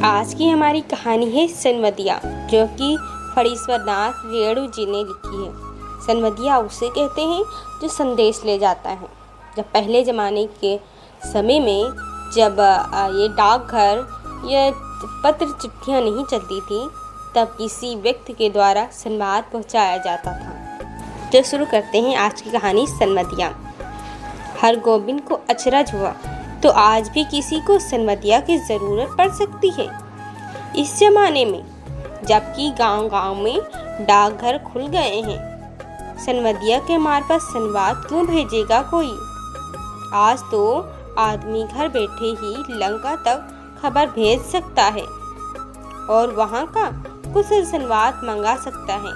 आज की हमारी कहानी है सनमतिया, जो कि फणीश्वरनाथ रेणु जी ने लिखी है। सनमतिया उसे कहते हैं जो संदेश ले जाता है। जब पहले ज़माने के समय में जब ये डाकघर या पत्र चिट्ठियाँ नहीं चलती थी, तब किसी व्यक्ति के द्वारा संवाद पहुँचाया जाता था। तो शुरू करते हैं आज की कहानी सनमतिया। हरगोविंद को अचरज हुआ, तो आज भी किसी को सनमतिया की ज़रूरत पड़ सकती है इस ज़माने में, जबकि गांव-गांव में डाकघर खुल गए हैं। सनमतिया के मार्फत संवाद क्यों भेजेगा कोई? आज तो आदमी घर बैठे ही लंका तक खबर भेज सकता है और वहां का कुशल संवाद मंगा सकता है।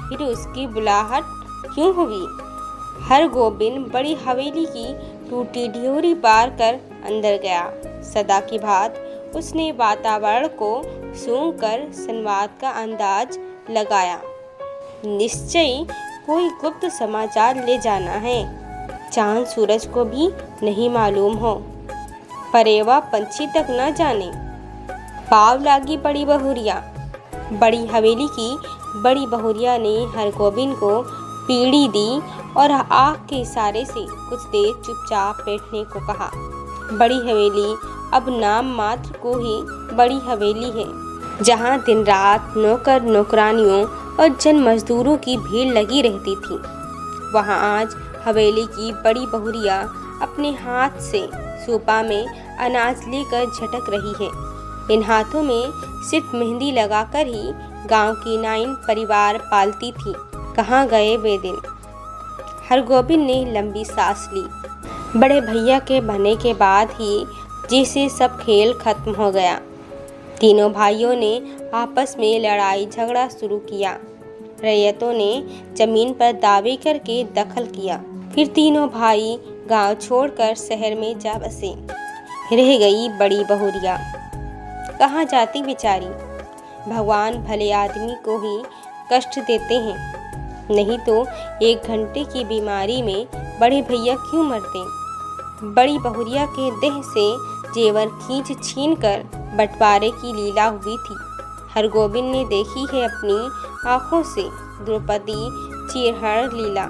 फिर उसकी बुलाहट क्यों हुई? हरगोविंद बड़ी हवेली की टूटी ढियोरी पार कर अंदर गया। सदा की बात उसने वातावरण को सूंघकर संवाद का अंदाज लगाया। निश्चय कोई गुप्त समाचार ले जाना है। चांद सूरज को भी नहीं मालूम हो, परेवा पंछी तक न जाने। पाव लागी बड़ी बहुरिया। बड़ी हवेली की बड़ी बहुरिया ने हरगोविंद को पीढ़ी दी और आँख के इशारे से कुछ देर चुपचाप बैठने को कहा। बड़ी हवेली अब नाम मात्र को ही बड़ी हवेली है, जहाँ दिन रात नौकर नौकरानियों और जन मजदूरों की भीड़ लगी रहती थी। वहाँ आज हवेली की बड़ी बहुरिया अपने हाथ से सूपा में अनाज लेकर झटक रही है। इन हाथों में सिर्फ मेहंदी लगाकर ही गांव की नाइन परिवार पालती थी। कहाँ गए वे दिन? हरगोविंद ने लंबी सांस ली। बड़े भैया के बनने के बाद ही जैसे सब खेल खत्म हो गया। तीनों भाइयों ने आपस में लड़ाई झगड़ा शुरू किया। रैयतों ने जमीन पर दावे करके दखल किया। फिर तीनों भाई गांव छोड़कर शहर में जा बसे। रह गई बड़ी बहुरिया। कहाँ जाती बेचारी? भगवान भले आदमी को ही कष्ट देते हैं, नहीं तो 1 घंटे की बीमारी में बड़े भैया क्यों मरते? बड़ी बहुरिया के देह से जेवर खींच छीन कर बंटवारे की लीला हुई थी। हरगोविंद ने देखी है अपनी आँखों से द्रौपदी चीरहरण लीला।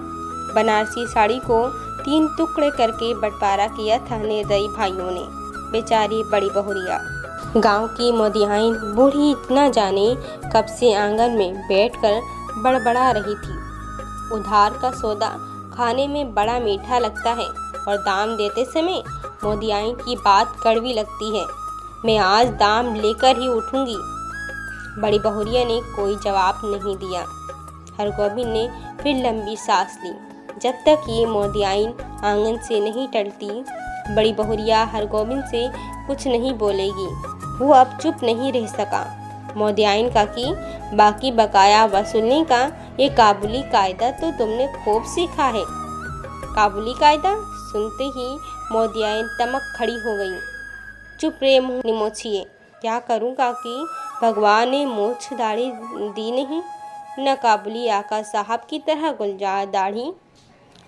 बनारसी साड़ी को 3 टुकड़े करके बंटवारा किया था निर्दयी भाइयों ने। बेचारी बड़ी बहुरिया। गांव की मोदियाइन बूढ़ी इतना जाने कब से आंगन में बैठकर बड़बड़ा रही थी। उधार का सौदा खाने में बड़ा मीठा लगता है और दाम देते समय मोदियाइन की बात कड़वी लगती है। मैं आज दाम लेकर ही उठूंगी। बड़ी बहुरिया ने कोई जवाब नहीं दिया। हरगोविंद ने फिर लंबी सांस ली। जब तक ये मोदियाइन आंगन से नहीं टलती, बड़ी बहुरिया हरगोविंद से कुछ नहीं बोलेगी। वो अब चुप नहीं रह सका। मोदियाइन का कि बाकी बकाया वसूलने का ये काबुली कायदा तो तुमने खूब सीखा है। काबुली कायदा सुनते ही मोदियाइन तमक खड़ी हो गई। चुप रे मुँह निमोछिए। क्या करूँ काकी? भगवान ने मूछ दाढ़ी दी नहीं, न काबुली आका साहब की तरह गुलजार दाढ़ी।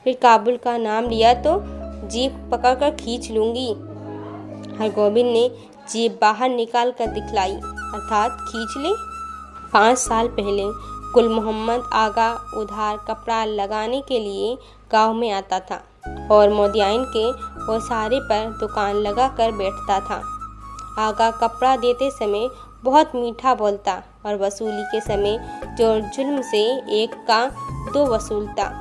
फिर काबुल का नाम लिया तो जीभ पकड़कर खींच लूँगी। हरगोविंद ने जीभ बाहर निकाल कर दिखलाई, अर्थात खींच ले। 5 साल पहले गुल मोहम्मद आगा उधार कपड़ा लगाने के लिए गांव में आता था और मोदियाइन के ओसारे पर दुकान लगा कर बैठता था। आगा कपड़ा देते समय बहुत मीठा बोलता और वसूली के समय जो जुल्म से 1 का 2 वसूलता।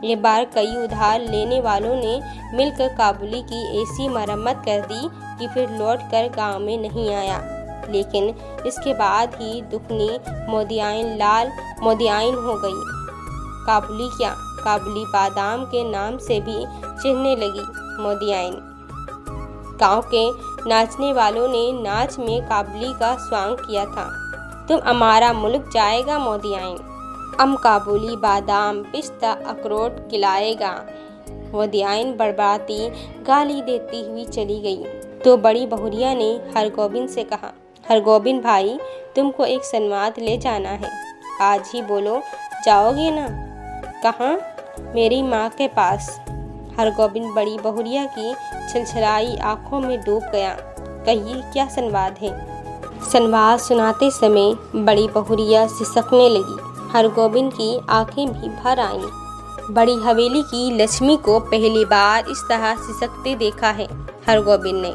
ये बार कई उधार लेने वालों ने मिलकर काबुली की ऐसी मरम्मत कर दी कि फिर लौट कर गाँव में नहीं आया। लेकिन इसके बाद ही दुखनी मोदियाइन लाल मोदियाइन हो गई। काबुली क्या, काबुली बादाम के नाम से भी चिढ़ने लगी मोदियाइन। गांव के नाचने वालों ने नाच में काबुली का स्वांग किया था। तुम हमारा मुल्क जाएगा मोदियाइन, हम काबुली बादाम पिस्ता अखरोट खिलाएगा। मोदियाइन बड़बड़ाती गाली देती हुई चली गई। तो बड़ी बहुरिया ने हरगोविंद से कहा, हरगोविंद भाई, तुमको एक संवाद ले जाना है। आज ही बोलो, जाओगे ना? कहाँ? मेरी माँ के पास। हरगोविंद बड़ी बहुरिया की छलछलाई आँखों में डूब गया। कहिए क्या संवाद है। संवाद सुनाते समय बड़ी बहुरिया सिसकने लगी। हरगोविंद की आंखें भी भर आईं। बड़ी हवेली की लक्ष्मी को पहली बार इस तरह सिसकते देखा है हरगोविंद ने।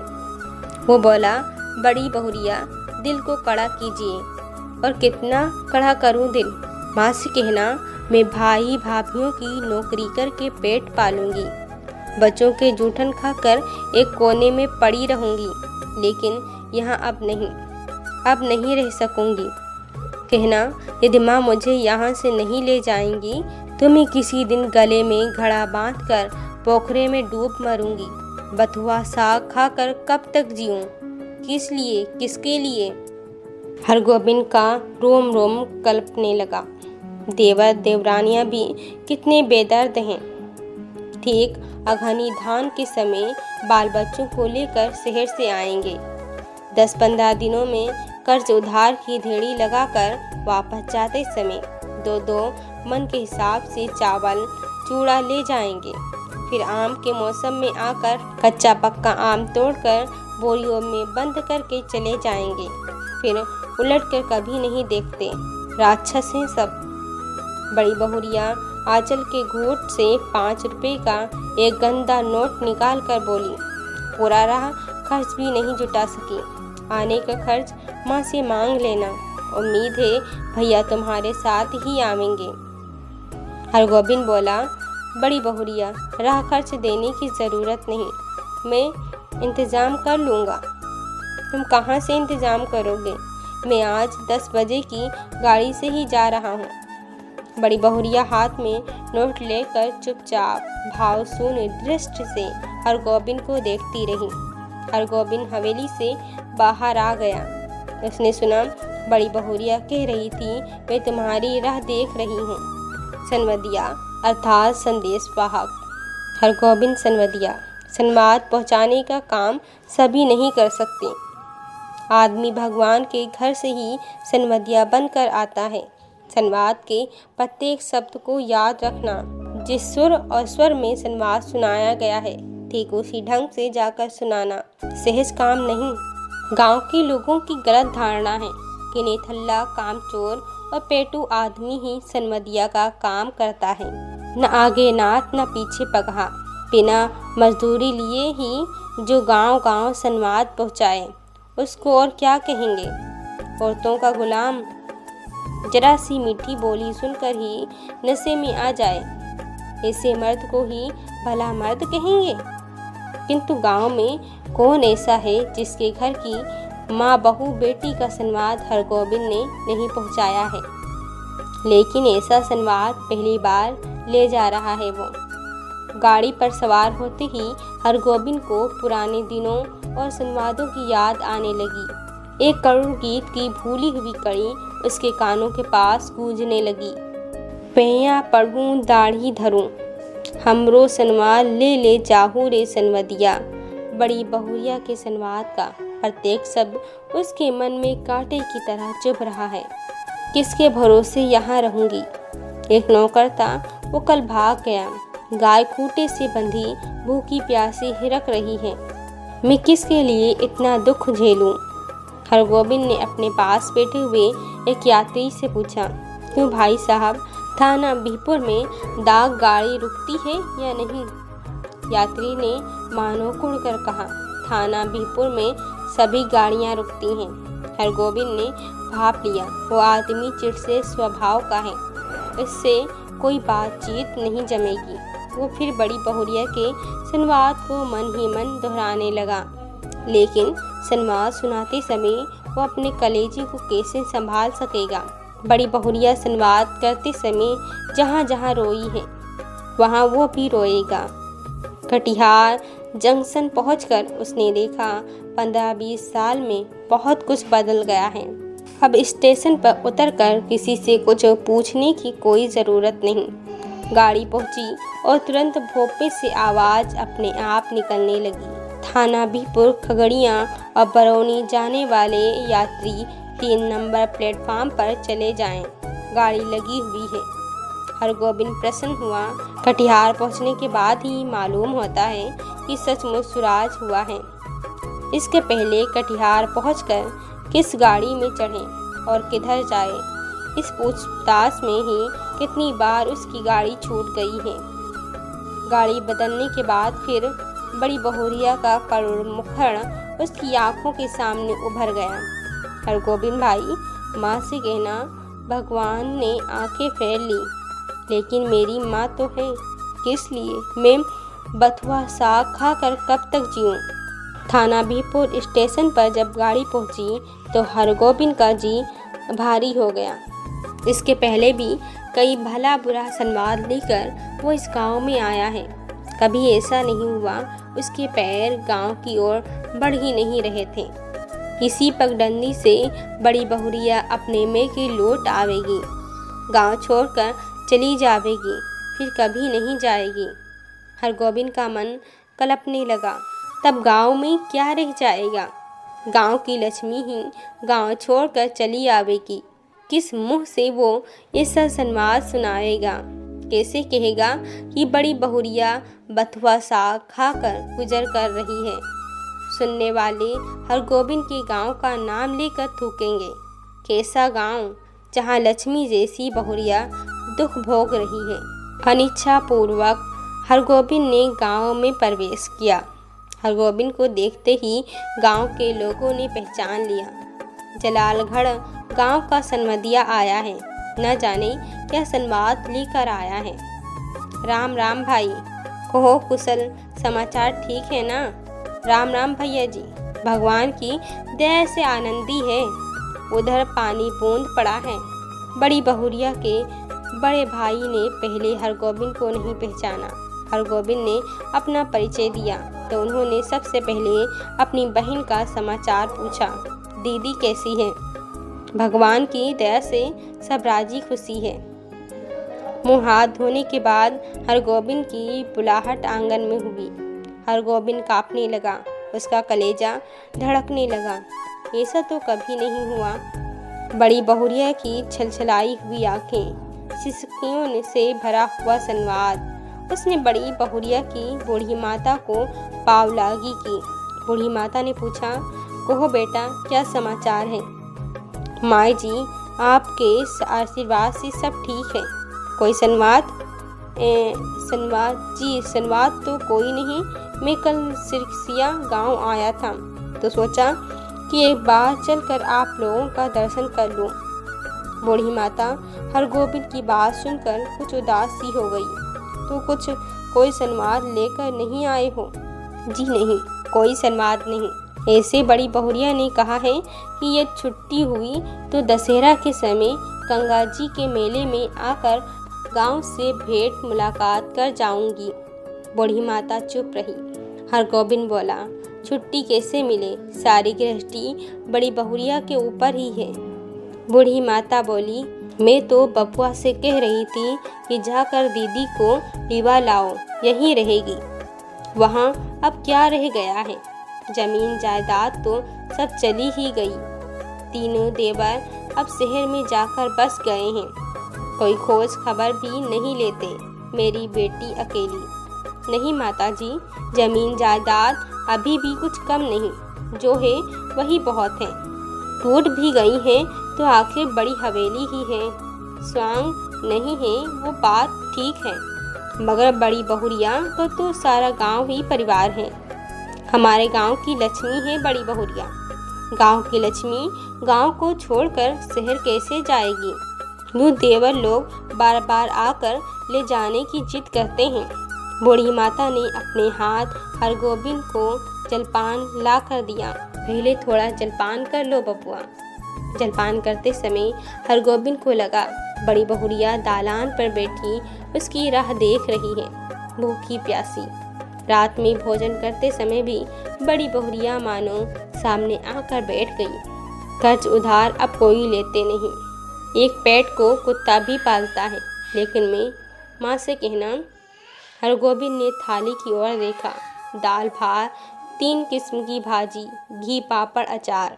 वो बोला, बड़ी बहुरिया, दिल को कड़ा कीजिए। और कितना कड़ा करूं दिल? माँ से कहना, मैं भाई भाभीियों की नौकरी करके पेट पालूंगी, बच्चों के जूठन खाकर एक कोने में पड़ी रहूंगी, लेकिन यहाँ अब नहीं रह सकूंगी। कहना, यदि माँ मुझे यहाँ से नहीं ले जाएंगी तो मैं किसी दिन गले में घड़ा बांधकर पोखरे में डूब मरूंगी। बथुआ साग खाकर कब तक जीऊं? किस लिए, किसके लिए? हरगोविंद का रोम रोम कल्पने लगा। देवर देवरानियां भी कितने बेदर्द हैं। ठीक अघनी धान के समय बाल बच्चों को लेकर शहर से आएंगे। 10-15 दिनों में कर्ज उधार की धेड़ी लगाकर वापस जाते समय 2-2 मन के हिसाब से चावल चूड़ा ले जाएंगे। फिर आम के मौसम में आकर कच्चा पक्का आम तोड़कर बोरियों में बंद करके चले जाएंगे। फिर उलटकर कभी नहीं देखते। राक्षस हैं सब। बड़ी बहुरिया आंचल के घूंट से 5 रुपए का एक गंदा नोट निकाल कर बोली, पूरा रहा, खर्च भी नहीं जुटा सकी। आने का खर्च माँ से मांग लेना, उम्मीद है भैया तुम्हारे साथ ही आवेंगे। हरगोविंद बोला, बड़ी बहुरिया, राह खर्च देने की ज़रूरत नहीं, मैं इंतज़ाम कर लूँगा। तुम कहाँ से इंतज़ाम करोगे? मैं आज 10 बजे की गाड़ी से ही जा रहा हूँ। बड़ी बहुरिया हाथ में नोट लेकर चुपचाप भावशून्य दृष्टि से हरगोविंद को देखती रही। हरगोविंद हवेली से बाहर आ गया। उसने सुना बड़ी बहुरिया कह रही थी, मैं तुम्हारी राह देख रही हूँ। सनवदिया अर्थात संदेश वाहक। हरगोविंद सनवदिया। संवाद पहुँचाने का काम सभी नहीं कर सकते। आदमी भगवान के घर से ही सनवदिया बनकर आता है। संवाद के प्रत्येक शब्द को याद रखना। जिस सुर और स्वर में संवाद सुनाया गया है ठीक उसी ढंग से जाकर सुनाना सहज काम नहीं। गांव के लोगों की गलत धारणा है कि नेथल्ला, कामचोर और पेटू आदमी ही सनवदिया का काम करता है। न आगे नाथ न पीछे पगहा, बिना मजदूरी लिए ही जो गांव-गांव संवाद पहुँचाए उसको और क्या कहेंगे? औरतों का गुलाम। जरा सी मीठी बोली सुनकर ही नशे में आ जाए, ऐसे मर्द को ही भला मर्द कहेंगे। किंतु गांव में कौन ऐसा है जिसके घर की माँ बहू बेटी का संवाद हरगोविंद ने नहीं पहुँचाया है। लेकिन ऐसा संवाद पहली बार ले जा रहा है वो। गाड़ी पर सवार होते ही हरगोविंद को पुराने दिनों और संवादों की याद आने लगी। एक करुण गीत की भूली हुई कड़ी उसके कानों के पास गूंजने लगी। पैया पढ़ूं दाढ़ी धरूं, हमरो संवाद ले ले जाहू रे सनवदिया। बड़ी बहुरिया के संवाद का प्रत्येक शब्द उसके मन में कांटे की तरह चुभ रहा है। किसके भरोसे यहाँ रहूंगी? एक नौकर था, वो कल भाग गया। गाय खूंटे से बंधी भूखी प्यासी हिरक रही है। मैं किसके लिए इतना दुख झेलूं? हरगोविंद ने अपने पास बैठे हुए एक यात्री से पूछा, क्यों भाई साहब, थाना बीहपुर में डाक गाड़ी रुकती है या नहीं? यात्री ने मानो कुड़कर कहा, थाना बीहपुर में सभी गाड़ियां रुकती हैं। हरगोविंद ने भाप लिया, वो आदमी चिड़चिड़े स्वभाव का है, इससे कोई बातचीत नहीं जमेगी। वो फिर बड़ी बहुरिया के संवाद को मन ही मन दोहराने लगा। लेकिन संवाद सुनाते समय वो अपने कलेजे को कैसे संभाल सकेगा? बड़ी बहुरिया संवाद करते समय जहाँ जहाँ रोई है वहाँ वो भी रोएगा। कटिहार जंक्शन पहुंचकर उसने देखा 15-20 साल में बहुत कुछ बदल गया है। अब स्टेशन पर उतरकर किसी से कुछ पूछने की कोई ज़रूरत नहीं। गाड़ी पहुंची और तुरंत भोपे से आवाज़ अपने आप निकलने लगी। थाना बीहपुर, खगड़िया और बरौनी जाने वाले यात्री 3 नंबर प्लेटफार्म पर चले जाएं। गाड़ी लगी हुई है। हरगोविंद प्रसन्न हुआ। कटिहार पहुंचने के बाद ही मालूम होता है कि सचमुच सुराज हुआ है। इसके पहले कटिहार पहुंचकर किस गाड़ी में चढ़ें और किधर जाए, इस पूछताछ में ही कितनी बार उसकी गाड़ी छूट गई है। गाड़ी बदलने के बाद फिर बड़ी बहुरिया का करुण मुखड़ उसकी आंखों के सामने उभर गया। हरगोविंद भाई, माँ से कहना भगवान ने आंखें फेर ली, लेकिन मेरी माँ तो है, किस लिए मैं बथुआ साग खाकर कब तक जीऊँ। थाना बीरपुर स्टेशन पर जब गाड़ी पहुंची तो हरगोविंद का जी भारी हो गया। इसके पहले भी कई भला बुरा संवाद लेकर वो इस गांव में आया है। कभी ऐसा नहीं हुआ उसके पैर गांव की ओर बढ़ ही नहीं रहे थे। किसी पगडंडी से बड़ी बहुरिया अपने में की लौट आवेगी, गांव छोड़कर चली जावेगी, फिर कभी नहीं जाएगी। हरगोविंद का मन कलपने लगा। तब गांव में क्या रह जाएगा। गांव की लक्ष्मी ही गांव छोड़कर चली आवेगी। किस मुंह से वो ऐसा संवाद सुनाएगा। कैसे कहेगा कि बड़ी बहुरिया बथुआ साग खाकर गुजर कर रही है। सुनने वाले हरगोविंद के गांव का नाम लेकर थूकेंगे। कैसा गांव जहां लक्ष्मी जैसी बहुरिया दुख भोग रही है। अनिच्छा पूर्वक हरगोविंद ने गांव में प्रवेश किया। हरगोविंद को देखते ही गांव के लोगों ने पहचान लिया। जलालगढ़ गांव का सनमदिया आया है, न जाने क्या संवाद लेकर आया है। राम राम भाई, कहो कुशल समाचार ठीक है ना। राम राम भैया जी, भगवान की दया से आनंदी है। उधर पानी बूंद पड़ा है। बड़ी बहुरिया के बड़े भाई ने पहले हरगोविंद को नहीं पहचाना। हरगोविंद ने अपना परिचय दिया तो उन्होंने सबसे पहले अपनी बहन का समाचार पूछा। दीदी कैसी है। भगवान की दया से सब राजी खुशी है। मुँह हाथ धोने के बाद हरगोविंद की बुलाहट आंगन में हुई। हरगोविंद कांपने लगा, उसका कलेजा धड़कने लगा। ऐसा तो कभी नहीं हुआ। बड़ी बहुरिया की छलछलाई हुई आंखें, सिसकियों से भरा हुआ संवाद। उसने बड़ी बहुरिया की बूढ़ी माता को पावलागी की। बूढ़ी माता ने पूछा, कहो बेटा क्या समाचार है। माँ जी, आपके आशीर्वाद से सब ठीक है। कोई संवाद? संवाद तो कोई नहीं। मैं कल सिरसिया गांव आया था तो सोचा कि एक बार चलकर आप लोगों का दर्शन कर लूं। बूढ़ी माता हरगोविंद की बात सुनकर कुछ उदास सी हो गई। तो कोई संवाद लेकर नहीं आए हो? जी नहीं, कोई संवाद नहीं। ऐसे बड़ी बहुरिया ने कहा है कि ये छुट्टी हुई तो दशहरा के समय गंगा जी के मेले में आकर गांव से भेंट मुलाकात कर जाऊंगी। बूढ़ी माता चुप रही। हरगोविंद बोला, छुट्टी कैसे मिले, सारी गृहस्थी बड़ी बहुरिया के ऊपर ही है। बूढ़ी माता बोली, मैं तो बपुआ से कह रही थी कि जाकर दीदी को लिवा लाओ, यहीं रहेगी। वहाँ अब क्या रह गया है। जमीन जायदाद तो सब चली ही गई। तीनों देवर अब शहर में जाकर बस गए हैं। कोई खोज खबर भी नहीं लेते। मेरी बेटी अकेली। नहीं माताजी, जमीन जायदाद अभी भी कुछ कम नहीं, जो है वही बहुत है। टूट भी गई है तो आखिर बड़ी हवेली ही है, स्वांग नहीं है, वो बात ठीक है। मगर बड़ी बहुरिया को तो सारा गांव ही परिवार है। हमारे गांव की लक्ष्मी है बड़ी बहुरिया। गांव की लक्ष्मी गांव को छोड़कर शहर कैसे जाएगी। यूँ देवर लोग बार बार आकर ले जाने की जिद करते हैं। बूढ़ी माता ने अपने हाथ हरगोविंद को जलपान ला कर दिया। पहले थोड़ा जलपान कर लो बपुआ। जलपान करते समय हरगोविंद को लगा बड़ी बहुरिया दालान पर बैठी उसकी राह देख रही है, भूखी प्यासी। रात में भोजन करते समय भी बड़ी बहुरिया मानो सामने आकर बैठ गई। कर्ज उधार अब कोई लेते नहीं। एक पेट को कुत्ता भी पालता है, लेकिन मैं माँ से कहना। हरगोविंद ने थाली की ओर देखा। दाल भात, 3 किस्म की भाजी, घी पापड़ अचार।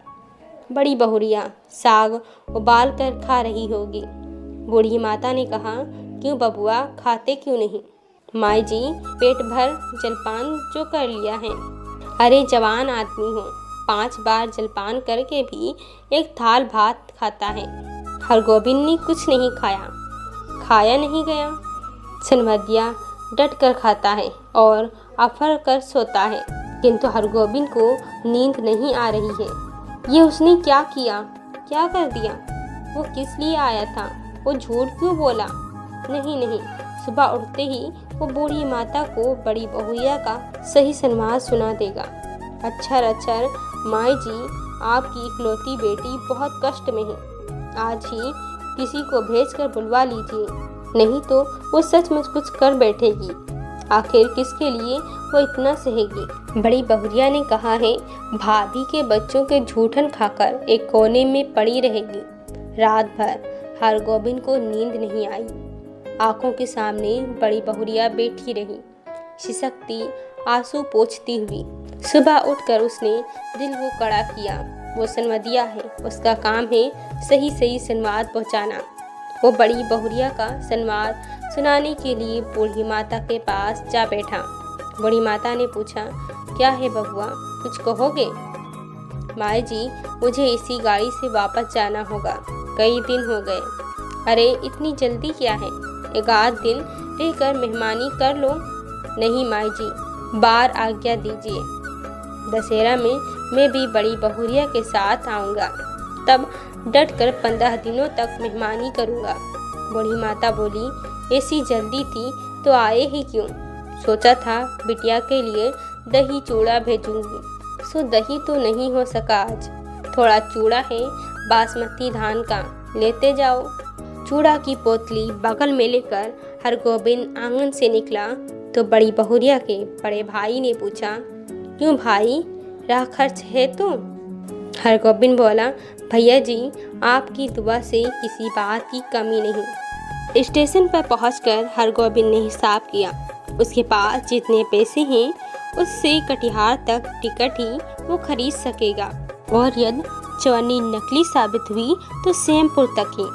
बड़ी बहुरिया साग उबाल कर खा रही होगी। बूढ़ी माता ने कहा, क्यों बबुआ खाते क्यों नहीं। माई जी, पेट भर जलपान जो कर लिया है। अरे जवान आदमी हो, 5 बार जलपान करके भी एक थाल भात खाता है। हरगोविंद ने कुछ नहीं खाया, खाया नहीं गया। सनवदिया डट कर खाता है और अफर कर सोता है, किंतु हरगोविंद को नींद नहीं आ रही है। ये उसने क्या किया, क्या कर दिया? वो किस लिए आया था? वो झूठ क्यों बोला? नहीं, सुबह उठते ही वो बूढ़ी माता को बड़ी बहुरिया का सही संवाद सुना देगा। अच्छर माई जी, आपकी इकलौती बेटी बहुत कष्ट में है। आज ही किसी को भेजकर बुलवा लीजिए, नहीं तो वो सचमुच कुछ कर बैठेगी। आखिर किसके लिए वो इतना सहेगी? बड़ी बहुरिया ने कहा है, भाभी के बच्चों के झूठन खाकर एक कोने में पड़ी रहेगी। रात भर हरगोविंद को नींद नहीं आई। आंखों के सामने बड़ी बहुरिया बैठी रही, सिसकती, आंसू पोंछती हुई। सुबह उठकर उसने दिल को कड़ा किया। वो सनवदिया है, उसका काम है सही संवाद पहुंचाना। वो बड़ी बहुरिया का संवाद सुनाने के लिए बूढ़ी माता के पास जा बैठा। बूढ़ी माता ने पूछा, क्या है बहुआ, कुछ कहोगे? माई जी, मुझे इसी गाड़ी से वापस जाना होगा, कई दिन हो गए। अरे इतनी जल्दी क्या है, एक आध दिन रहकर मेहमानी कर लो। नहीं माई जी, बार आज्ञा दीजिए। दशहरा में मैं भी बड़ी बहुरिया के साथ आऊँगा, तब डटकर 15 दिनों तक मेहमानी करूँगा। बूढ़ी माता बोली, ऐसी जल्दी थी तो आए ही क्यों? सोचा था बिटिया के लिए दही चूड़ा भेजूंगी, सो दही तो नहीं हो सका आज। थोड़ा चूड़ा है बासमती धान का, लेते जाओ। चूड़ा की पोतली बगल में लेकर हरगोविंद आंगन से निकला तो बड़ी बहुरिया के बड़े भाई ने पूछा, क्यों भाई, राह खर्च है तो? हरगोविंद बोला, भैया जी, आपकी दुआ से किसी बात की कमी नहीं। स्टेशन पर पहुंचकर हरगोविंद ने हिसाब किया। उसके पास जितने पैसे हैं उससे कटिहार तक टिकट ही वो खरीद सकेगा, और यदि चवन्नी नकली साबित हुई तो सैमपुर तक ही।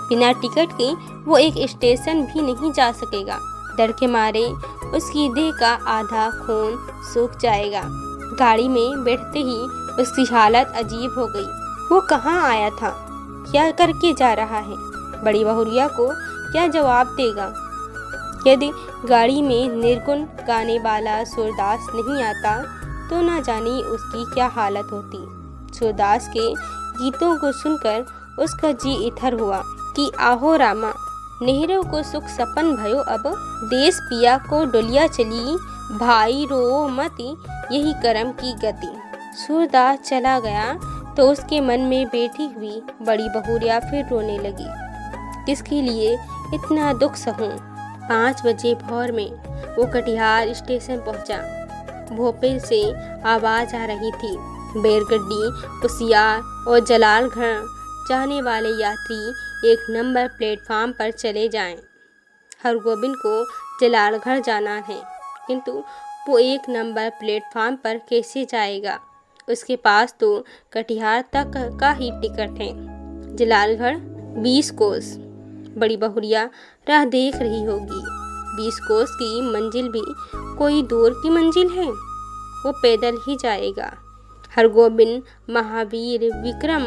बिना टिकट के वो एक स्टेशन भी नहीं जा सकेगा। डर के मारे उसकी देह का आधा खून सूख जाएगा। गाड़ी में बैठते ही उसकी हालत अजीब हो गई। वो कहाँ आया था, क्या करके जा रहा है? बड़ी बहुरिया को क्या जवाब देगा? यदि गाड़ी में निर्गुण गाने वाला सूरदास नहीं आता तो ना जाने उसकी क्या हालत होती। सूरदास के गीतों को सुनकर उसका जी इथर हुआ कि आहो रामा, नेहरू को सुख सपन भयो अब, देश पिया को डोलिया चली, भाई रो मती, यही कर्म की गति। सूरदास चला गया तो उसके मन में बैठी हुई बड़ी बहुरिया फिर रोने लगी। किसके लिए इतना दुख सहूं? 5 बजे भोर में वो कटिहार स्टेशन पहुंचा। भोपाल से आवाज़ आ रही थी, बैलगड्डी, कुसियार और जलालगढ़ जाने वाले यात्री 1 नंबर प्लेटफार्म पर चले जाएं। हरगोविंद को जलालगढ़ जाना है, किंतु वो 1 नंबर प्लेटफार्म पर कैसे जाएगा? उसके पास तो कटिहार तक का ही टिकट है। जलालगढ़ 20 कोस। बड़ी बहुरिया राह देख रही होगी। 20 कोस की मंजिल भी कोई दूर की मंजिल है? वो पैदल ही जाएगा। हरगोविंद महावीर विक्रम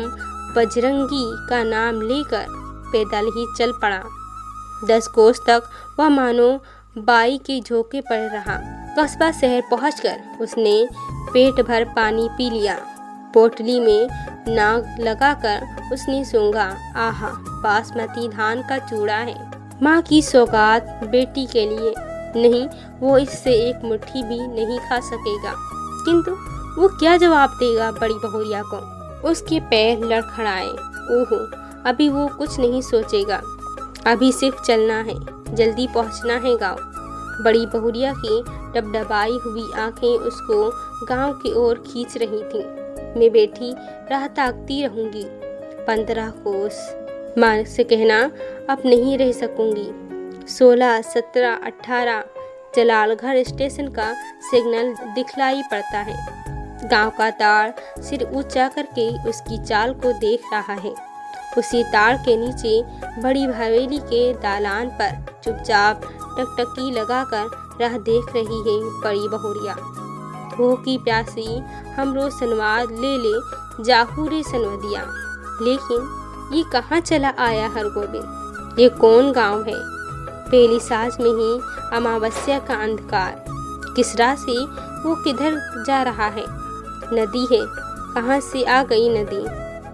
बजरंगी का नाम लेकर पैदल ही चल पड़ा। 10 कोस तक वह मानो बाई के झोंके पर रहा। कस्बा शहर पहुंचकर उसने पेट भर पानी पी लिया। पोटली में नाक लगाकर उसने सूंघा, आहा, बासमती धान का चूड़ा है, माँ की सौगात बेटी के लिए। नहीं, वो इससे एक मुट्ठी भी नहीं खा सकेगा। किंतु वो क्या जवाब देगा बड़ी बहुरिया को? उसके पैर लड़खड़ाए। ओहो, अभी वो कुछ नहीं सोचेगा, अभी सिर्फ चलना है, जल्दी पहुंचना है गांव। बड़ी बहुरिया की डबडबाई हुई आंखें उसको गांव की ओर खींच रही थीं। मैं बैठी राह ताकती रहूंगी। 15 कोस। माँ से कहना, अब नहीं रह सकूंगी। 16, 17, 18 जलालगढ़ स्टेशन का सिग्नल दिखलाई पड़ता है। गांव का ताड़ सिर ऊंचा करके उसकी चाल को देख रहा है। उसी ताड़ के नीचे बड़ी हवेली के दालान पर चुपचाप टकटकी लगाकर राह देख रही है बड़ी बहुरिया। हो की प्यासी हमरो सनवाद ले ले जाहू रे सनवदिया। लेकिन ये कहाँ चला आया हरगोविंद, ये कौन गांव है? पहली सांस में ही अमावस्या का अंधकार, किस राह से वो किधर जा रहा है? नदी है, कहाँ से आ गई नदी?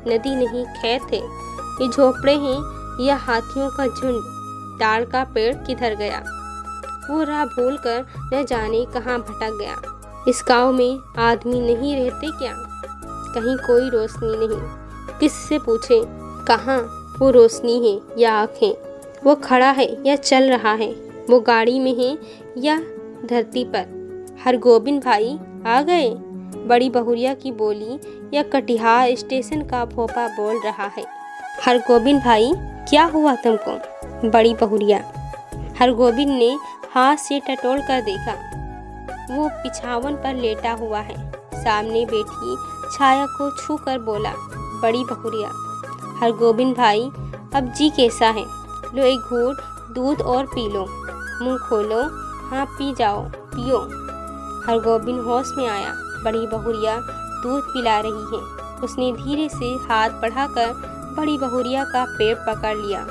नदी नहीं खेत है, ये झोपड़े हैं या हाथियों का झुंड? ताड़ का पेड़ किधर गया? वो राह भूलकर न जाने कहाँ भटक गया। इस गांव में आदमी नहीं रहते क्या? कहीं कोई रोशनी नहीं, किससे पूछे कहाँ वो रोशनी है या आँखें? वो खड़ा है या चल रहा है? वो गाड़ी में है या धरती पर? हरगोविंद भाई आ गए? बड़ी बहुरिया की बोली या कटिहार स्टेशन का भोपा बोल रहा है। हरगोविंद भाई क्या हुआ तुमको? बड़ी बहुरिया। हरगोविंद ने हाथ से टटोल कर देखा, वो पिछावन पर लेटा हुआ है। सामने बैठी छाया को छू कर बोला, बड़ी बहुरिया। हरगोविंद भाई अब जी कैसा है? लो एक घूंट दूध और पी लो, मुंह खोलो, हाँ पी जाओ, पियो। हरगोविंद होश में आया, बड़ी बहुरिया दूध पिला रही है। उसने धीरे से हाथ बढ़ाकर बड़ी बहुरिया का पैर पकड़ लिया।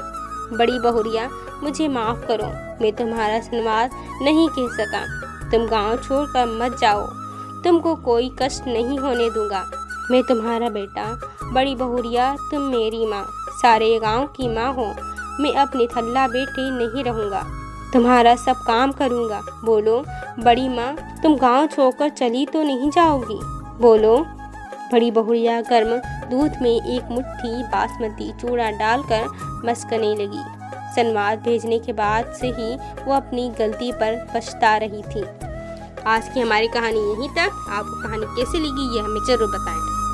बड़ी बहुरिया मुझे माफ़ करो, मैं तुम्हारा धन्यवाद नहीं कह सका। तुम गांव छोड़कर मत जाओ, तुमको कोई कष्ट नहीं होने दूंगा। मैं तुम्हारा बेटा। बड़ी बहुरिया तुम मेरी माँ, सारे गांव की माँ हो। मैं अपने थल्ला बेटे नहीं रहूँगा, तुम्हारा सब काम करूँगा। बोलो बड़ी माँ, तुम गांव छोड़कर चली तो नहीं जाओगी? बोलो। बड़ी बहुरिया गर्म दूध में एक मुट्ठी बासमती चूड़ा डालकर मस्कने लगी। संवाद भेजने के बाद से ही वो अपनी गलती पर पछता रही थी। आज की हमारी कहानी यहीं तक। आपको कहानी कैसे लगी ये हमें जरूर बताएं।